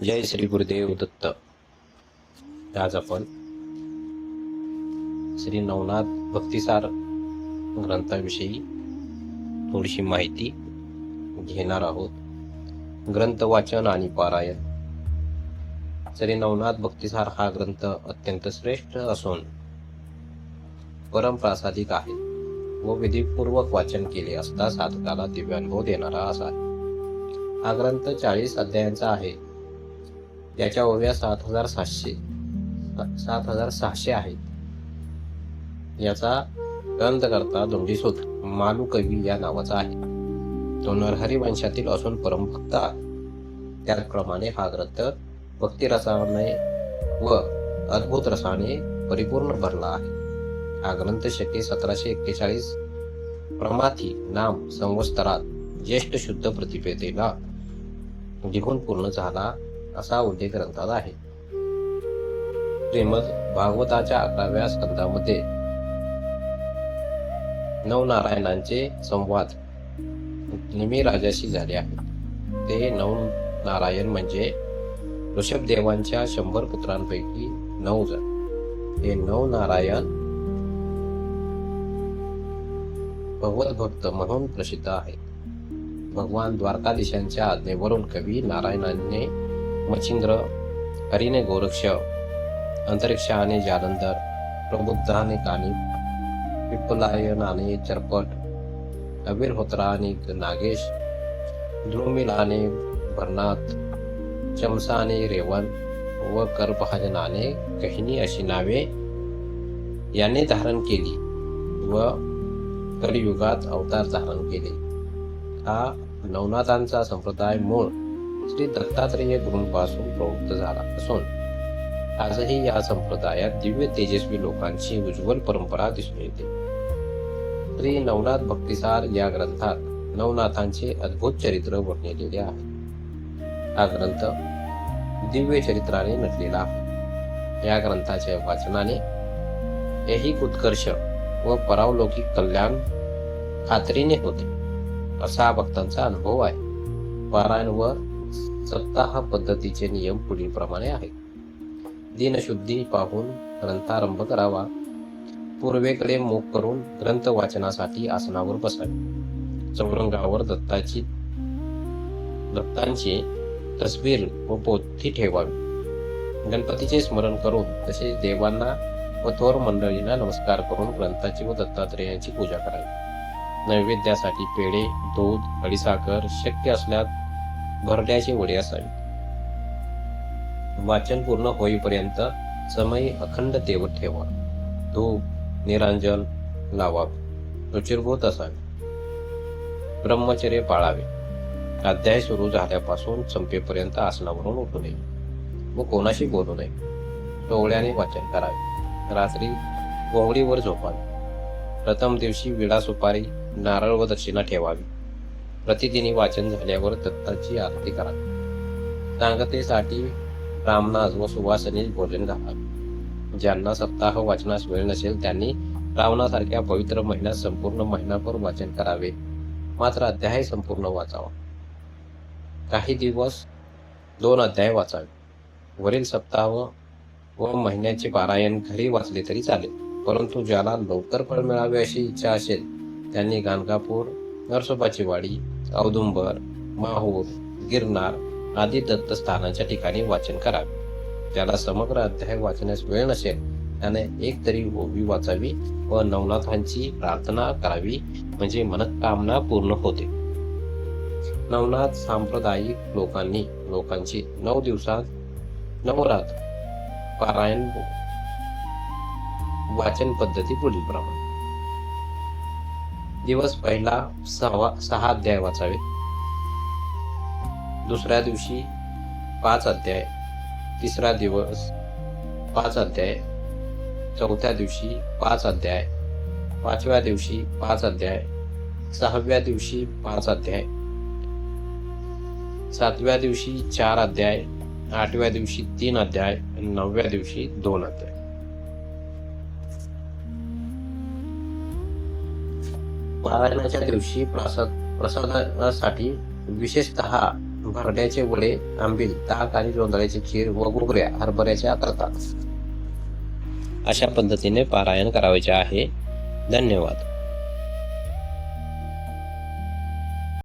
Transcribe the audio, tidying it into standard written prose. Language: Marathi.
जय श्री गुरुदेव दत्त. आज आपण श्री नवनाथ भक्तिसार ग्रंथाविषयी थोडीशी माहिती घेणार आहोत. ग्रंथ वाचन आणि पारायण. श्री नवनाथ भक्तिसार हा ग्रंथ अत्यंत श्रेष्ठ असून परमप्रासादिक आहे व विधिपूर्वक वाचन केले असता साधकाला दिव्यानुभव देणारा असा आहे. हा ग्रंथ 40 अध्यायांचा आहे. त्याच्या ओव्या 7600 आहेत. याचा ग्रंथकर्ता धोंडीसूत मालुकवी या नावाचा आहे. तो नरहरी वंशातील असून परमभक्त आहे. त्याचप्रमाणे हा ग्रंथ भक्तिरसाने व अद्भुत रसाने परिपूर्ण भरला आहे. हा ग्रंथ शके 1741 प्रमाथी नाम संवत्सरात ज्येष्ठ शुद्ध प्रतिपदेला लिहून पूर्ण झाला असा उल्लेख ग्रंथात आहे. श्रीमद भागवताच्या 11व्या स्कंदामध्ये नवनारायणांचे संवाद निमी राजाशी झाले आहेत. ते नवनारायण म्हणजे ऋषभदेवांच्या 100 पुत्रांपैकी 9 जण. हे नवनारायण भगवत भक्त म्हणून प्रसिद्ध आहेत. भगवान द्वारकाधीशांच्या आज्ञेवरून कवी नारायणाने मच्छिंद्र, हरीने गोरक्ष, अंतरिक्षाने जालंधर, प्रबुद्धाने कानिप, पिप्पलायनाने चरपट, अविर्होत्राने नागेश, द्रुमिलाने भरनाथ, चमसाने रेवन व करभाजनाने कहिनी अशी नावे याने धारण केली व कलियुगात अवतार धारण केले. हा नवनाथांचा संप्रदाय मूळ श्री दत्तात्रेय गुरूंपासून प्रवृत्त झाला असून आजही या संप्रदायात दिव्य तेजस्वी लोकांची उज्ज्वल परंपरा दिसून येते. श्री नवनाथ भक्तिसार या ग्रंथात नवनाथांचे अद्भुत चरित्र वर्णिलेले आहे. हा ग्रंथ दिव्य चरित्राने नटलेला आहे. या ग्रंथाच्या वाचनाने ऐहिक उत्कर्ष व परावलौकिक कल्याण खात्रीने होते असा भक्तांचा अनुभव आहे. पारायण व सप्ताह पद्धतीचे नियम पुढील प्रमाणे आहेत. दिनशुद्धी पाहून ग्रंथारंभ करावा. पूर्वेकडे मुख करून ग्रंथ वाचनासाठी आसनावर बसावे. चौरंगावर दत्तांची तस्बीर व पोथी ठेवावी. गणपतीचे स्मरण करून तसेच देवांना व थोर मंडळींना नमस्कार करून ग्रंथाची व दत्तात्रेयांची पूजा करावी. नैवेद्यासाठी पेढे, दूध, खडीसाखर, शक्य असल्यास भरड्याचे वडे असावे. वाचन पूर्ण होईपर्यंत समय अखंड तेवत ठेवा. धूप, निरांजन लावावे. रुचिरभूत असावे. ब्रह्मचर्य पाळावे. अध्याय सुरू झाल्यापासून संपेपर्यंत आसनावरून उठू नये व कोणाशी बोलू नये. डोळ्याने वाचन करावे. रात्री गोंगडीवर झोपावे. प्रथम दिवशी विडा सुपारी, नारळ व दक्षिणा ठेवावी. प्रतिदिनी वाचन झाल्यावर दत्ताची आरती करावी. सांगतेसाठी रामनाथ व सुवासनी भोजन घालावे. ज्यांना सप्ताह वाचनास वेळ नसेल त्यांनी श्रावणासारख्या पवित्र महिन्यात संपूर्ण महिनाभर वाचन करावे. मात्र अध्याय संपूर्ण वाचावा. काही दिवस 2 अध्याय वाचावे. वरील सप्ताह व महिन्याचे पारायण घरी वाचले तरी चालेल. परंतु ज्याला लवकर फळ मिळावे अशी इच्छा असेल त्यांनी गाणगापूर, नरसोबाची वाडी, औदुंबर, माहूर, गिरनार आदी दत्तस्थानाच्या ठिकाणी वाचन करावे. ज्याला समग्र अध्याय वाचण्यास वेळ नसेल त्याने एक तरी ओवी वाचावी व नवनाथांची प्रार्थना करावी म्हणजे मनोकामना पूर्ण होते. नवनाथ सांप्रदायिक लोकांची 9 दिवसात 9 रात पारायण वाचन पद्धती पुढील प्रमाणे. दिवस पहिला 6 अध्याय वाचावे. दुसऱ्या दिवशी 5 अध्याय. तिसरा दिवस 5 अध्याय. चौथ्या दिवशी 5 अध्याय. 5व्या दिवशी 5 अध्याय. 6व्या दिवशी 5 अध्याय. 7व्या दिवशी 4 अध्याय. 8व्या दिवशी 3 अध्याय. 9व्या दिवशी 2 अध्याय. पारायणाच्या दिवशी प्रसादासाठी विशेषतः भरड्याचे वडे, आंबील, ताक आणि जोंधळ्याची खीर व घुगऱ्या हरभऱ्याच्या करतात. अशा पद्धतीने पारायण करायचे आहे. धन्यवाद.